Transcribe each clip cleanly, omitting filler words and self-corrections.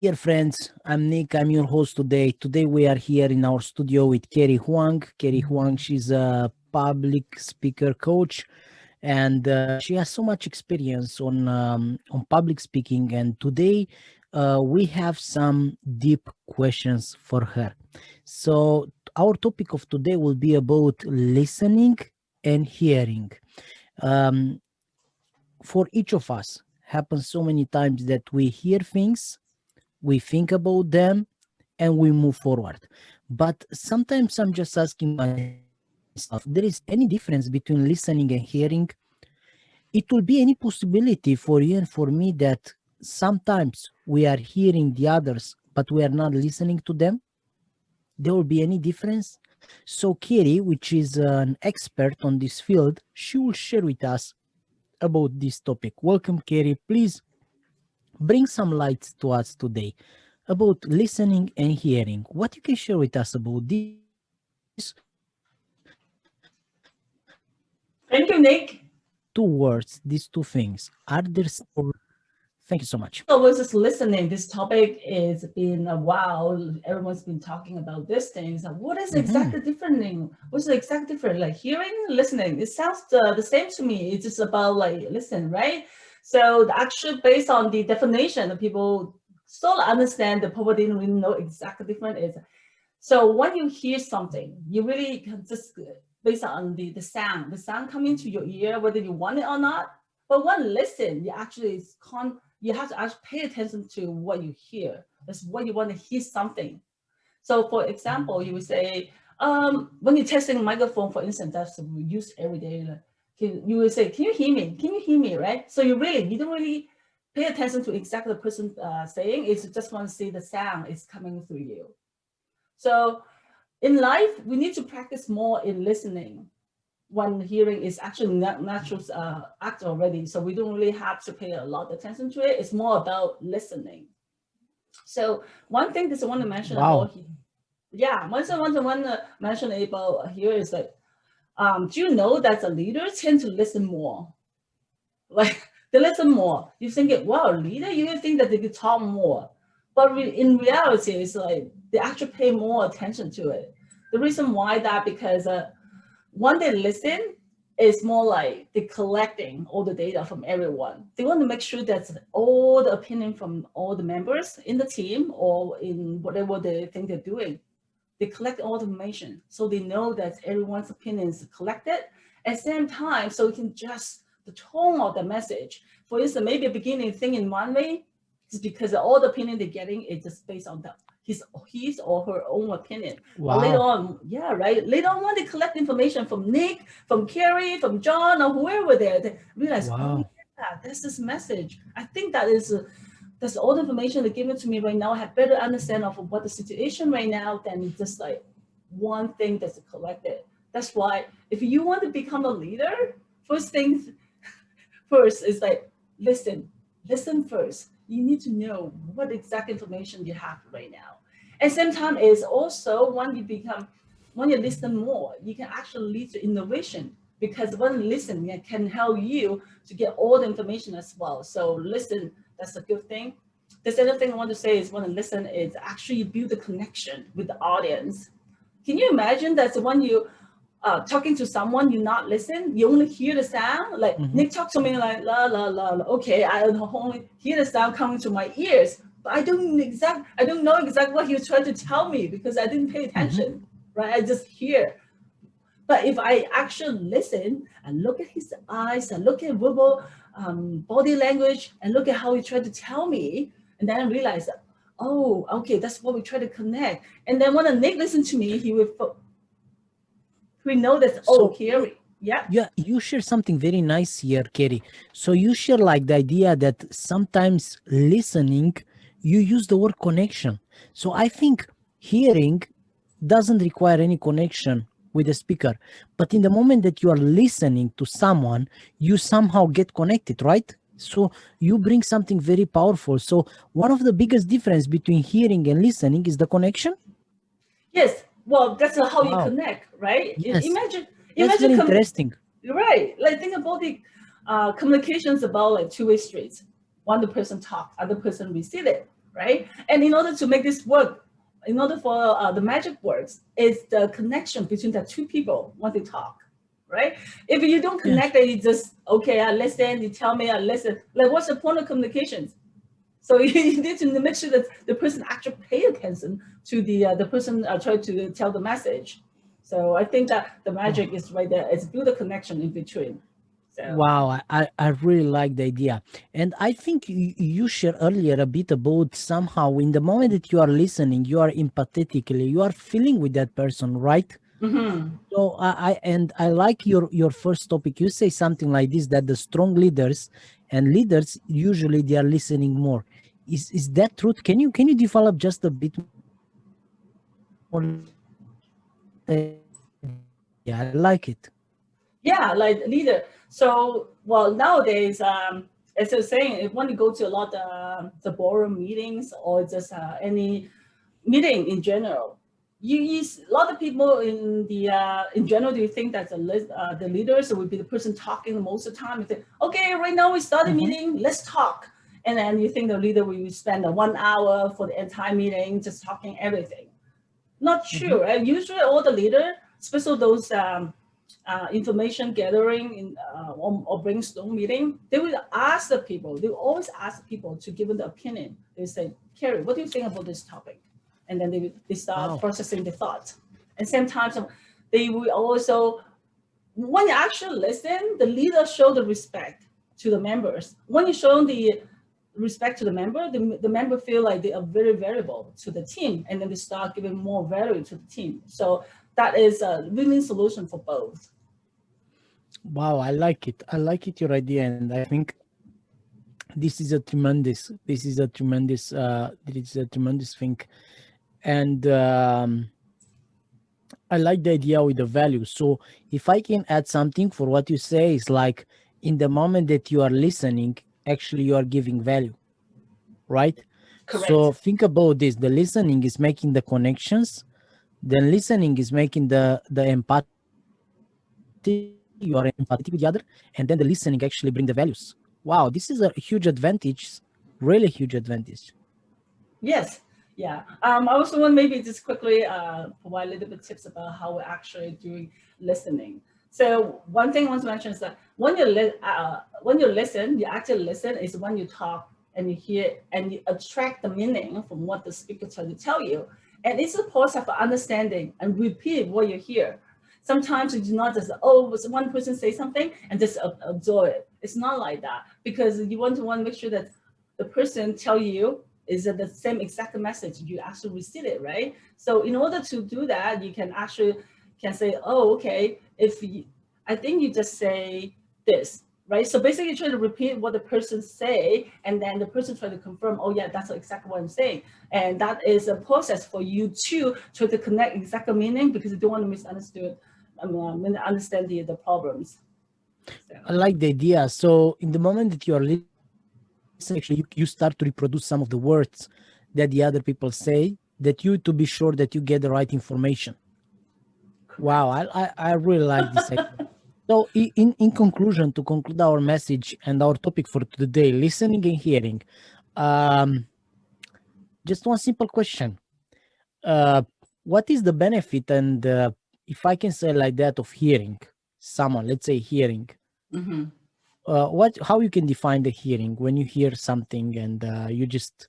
Dear friends, I'm Nick. I'm your host today. Today we are here in our studio with Kerry Huang. Kerry Huang, she's a public speaker coach, and she has so much experience on public speaking. And today we have some deep questions for her. So our topic of today will be about listening and hearing. Um, for each of us, happens so many times that we hear things, we think about them, and we move forward. But sometimes I'm just asking myself, there is any difference between listening and hearing? It will be any possibility for you and for me that sometimes we are hearing the others, but we are not listening to them? There will be any difference? So Kiri, which is an expert on this field, she will share with us about this topic. Welcome, Kiri. Please bring some light to us today about listening and hearing. What you can share with us about Thank you, Nick. two words, these two things? Are there? Thank you so much. So we're just listening. This topic is been a while. Everyone's been talking about these things. What is Mhm. exactly different? What's the exact difference? Like hearing, listening. It sounds the same to me. It's just about like listen, right? So the actual based on the definition, the people still understand. The people didn't really know exactly different is. So when you hear something, you really can just based on the sound coming to your ear, whether you want it or not. But when listen, you actually you have to actually pay attention to what you hear. That's what you want to hear something. So for example, you would say, when you're testing a microphone, for instance, that's we use every day. Like, you will say, can you hear me? Can you hear me? Right? So you don't really pay attention to exactly the person saying. It's just want to see the sound is coming through you. So in life, we need to practice more in listening when hearing is actually not natural act already. So we don't really have to pay a lot of attention to it. It's more about listening. So one thing that I want to mention Wow. about yeah, one thing I want to mention about here is that do you know that the leaders tend to listen more? Like they listen more. You think it, wow, leader, you would think that they could talk more. But in reality, it's like they actually pay more attention to it. The reason why that because when they listen, it's more like they're collecting all the data from everyone. They want to make sure that all the opinion from all the members in the team or in whatever they think they're doing, they collect all the information so they know that everyone's opinion is collected at the same time so you can just the tone of the message. For instance, maybe a beginning thing in one way is because all the opinion they're getting is just based on the his or her own opinion. But later Wow. on, yeah, right. Later on, when they collect information from Nick, from Carrie, from John, or whoever there, they realize, oh Wow. yeah, that's this message. I think that's all the information they're giving to me right now. I have better understand of what the situation right now than just like one thing that's collected. That's why if you want to become a leader, first things first is like listen, listen first. You need to know what exact information you have right now. And same time is also when you listen more, you can actually lead to innovation because when you listen, it can help you to get all the information as well. So listen, that's a good thing. The other thing I want to say is when you listen is actually build a connection with the audience. Can you imagine that when you talking to someone, you not listen, you only hear the sound. Like Mhm. Nick talked to me like la la la la. Okay, I only hear the sound coming to my ears, but I don't know exactly what he was trying to tell me because I didn't pay Mhm. attention. Right, I just hear. But if I actually listen and look at his eyes and look at verbal body language and look at how he tried to tell me, and then I realize that, oh, okay, that's what we try to connect. And then when Nick listened to me, we know that, oh, So here, yeah, yeah, you share something very nice here, Kerry. So you share like the idea that sometimes listening, you use the word connection. So I think hearing doesn't require any connection with the speaker. But in the moment that you are listening to someone, you somehow get connected, right? So you bring something very powerful. So one of the biggest difference between hearing and listening is the connection. yes. Well, that's how you Wow. connect, right? Yes. That's Imagine, very interesting. you're right. Like think about the communications about like two-way streets. One the person talk, other person receive it, right? And in order to make this work, in order for the magic works, is the connection between the two people when they talk, right? If you don't Yes. connect, then you just okay, I listen. You tell me, I listen. Like, what's the point of communication? So you need to make sure that the person actually pay attention to the person try to tell the message. So I think that the magic is right there. It's build a connection in between. So Wow, I really like the idea. And I think you shared earlier a bit about somehow in the moment that you are listening, you are empathetically, you are feeling with that person, right? mhm. So I like your first topic. You say something like this that the strong leaders and leaders usually they are listening more. Is that truth? Can you develop just a bit more? Because I like that idea. I like it. Yeah, like leader. So well nowadays, as I was saying, if when you go to a lot of the boardroom meetings or just any meeting in general, a lot of people in general, do you think that the leaders will be the person talking most of the time? You think, okay, right now we start a Mhm. meeting, let's talk. And then you think the leader will spend 1 hour for the entire meeting just talking everything. Not Mhm. true. And usually all the leader, especially those information gathering or brainstorm meeting, they will ask the people, they will always ask people to give them the opinion. They say, Carrie, what do you think about this topic? And then they start Wow. processing the thought. And same time, so they will also, when you actually listen, the leader show the respect to the members. When you show the respect to the member, the member feel like they are very valuable to the team, and then they start giving more value to the team. So that is a win-win solution for both. Wow, I like it. I like it your idea, and I think this is a tremendous thing. And I like the idea with the value. So if I can add something for what you say is like in the moment that you are listening, actually you are giving value, right? So Correct. think about this. The listening is making the connections, then listening is making the empathy. You are empathetic with the other, and then the listening actually bring the values. Wow, this is a huge advantage, really huge advantage. Yes. Yeah. I also want maybe just quickly provide a little bit tips about how we're actually doing listening. So one thing I want to mention is that when you listen, you actually listen is when you talk and you hear and you attract the meaning from what the speaker trying to tell you. And it's a process of understanding and repeat what you hear. Sometimes you do not just, oh, was one person say something and just absorb it. It's not like that because you want to make sure that the person tell you is it the same exact message you actually receive it, right? So in order to do that, you can actually can say, oh, okay, if you, I think you just say this, right? So basically, you try to repeat what the person say, and then the person try to confirm, oh yeah, that's exactly what I'm saying, and that is a process for you to try to connect exact meaning because you don't want to misunderstood, understand the problems. So. I like the idea. So in the moment that you are listening, actually you start to reproduce some of the words that the other people say that you to be sure that you get the right information. Wow, Correct. I really like this idea. So in conclusion, to conclude our message and our topic for today, listening and hearing, um, just one simple question. Uh, what is the benefit and if I can say like that of hearing someone, let's say hearing, Mhm. what how you can define the hearing when you hear something and you just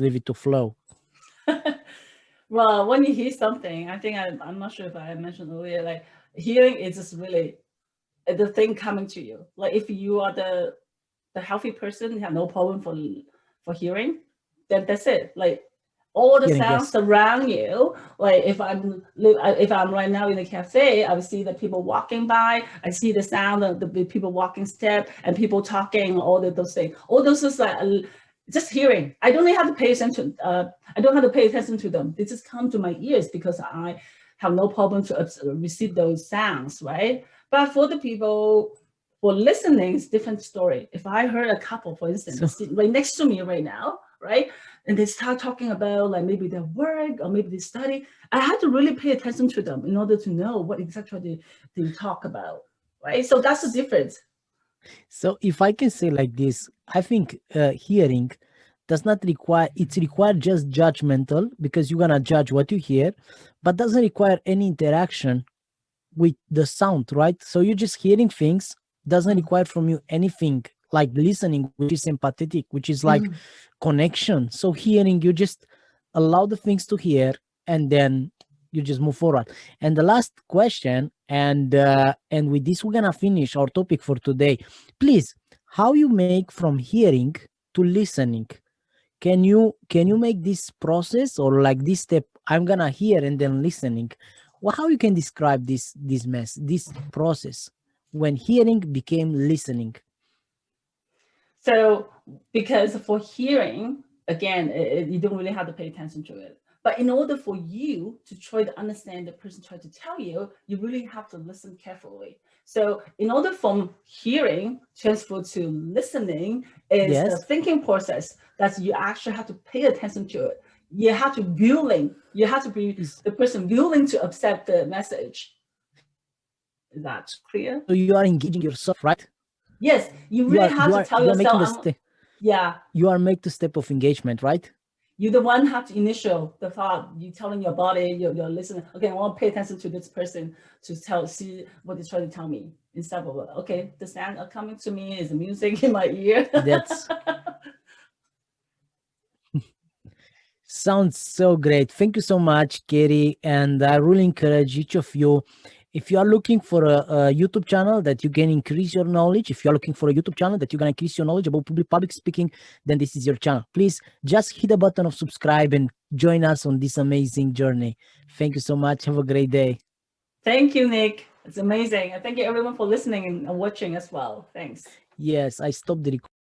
leave it to flow. Well, when you hear something, I think I'm not sure if I mentioned earlier, like hearing is just really the thing coming to you. Like if you are the healthy person, you have no problem for hearing, then that's it. Like all the Hearing, sounds yes. around you. Like if I'm right now in a cafe, I will see the people walking by. I see the sound of the people walking step and people talking. All those things. All those is like just hearing. I don't have to pay attention. I don't have to pay attention to them. They just come to my ears because I have no problem to receive those sounds, right? But for the people for listening, it's different story. If I heard a couple, for instance, So that's sitting right next to me right now, right, and they start talking about like maybe their work or maybe they study, I had to really pay attention to them in order to know what exactly they talk about, right? So that's the difference. so if I can say like this, I think hearing does not require, it's required just judgmental, because you're gonna judge what you hear, but doesn't require any interaction with the sound, right? So you're just hearing things, doesn't Mm. require from you anything like listening, which is empathetic, which is like Mm. connection. So hearing, you just allow the things to hear, and then you just move forward. And the last question, and with this we're gonna finish our topic for today. Please, how you make from hearing to listening? Can you make this process, or like this step, I'm gonna hear and then listening? Well, how you can describe this process when hearing became listening? So, because for hearing, again, you don't really have to pay attention to it. But in order for you to try to understand the person trying to tell you, you really have to listen carefully. So, in order from hearing transfer to listening is the Yes. thinking process that you actually have to pay attention to it. You have to willing. You have to be Is the person willing to accept the message. Is that clear? So you are engaging yourself, right? Yes, you You really are have you to are tell you are making yourself, the step. yeah, You are make the step of engagement, right? you the one have to initial the thought. You telling your body, you're listening. Okay, I want to pay attention to this person to see what they're trying to tell me. Instead of okay, the sound are coming to me is the music in my ear. That's Sounds so great. Thank you so much, Katie. And I really encourage each of you, if you are looking for a YouTube channel that you can increase your knowledge, if you are looking for a YouTube channel that you're going to increase your knowledge about public speaking, then this is your channel. Please just hit the button of subscribe and join us on this amazing journey. Thank you so much. Have a great day. Thank you, Nick. It's amazing. And thank you everyone for listening and watching as well. Thanks. Yes, I stopped the recording.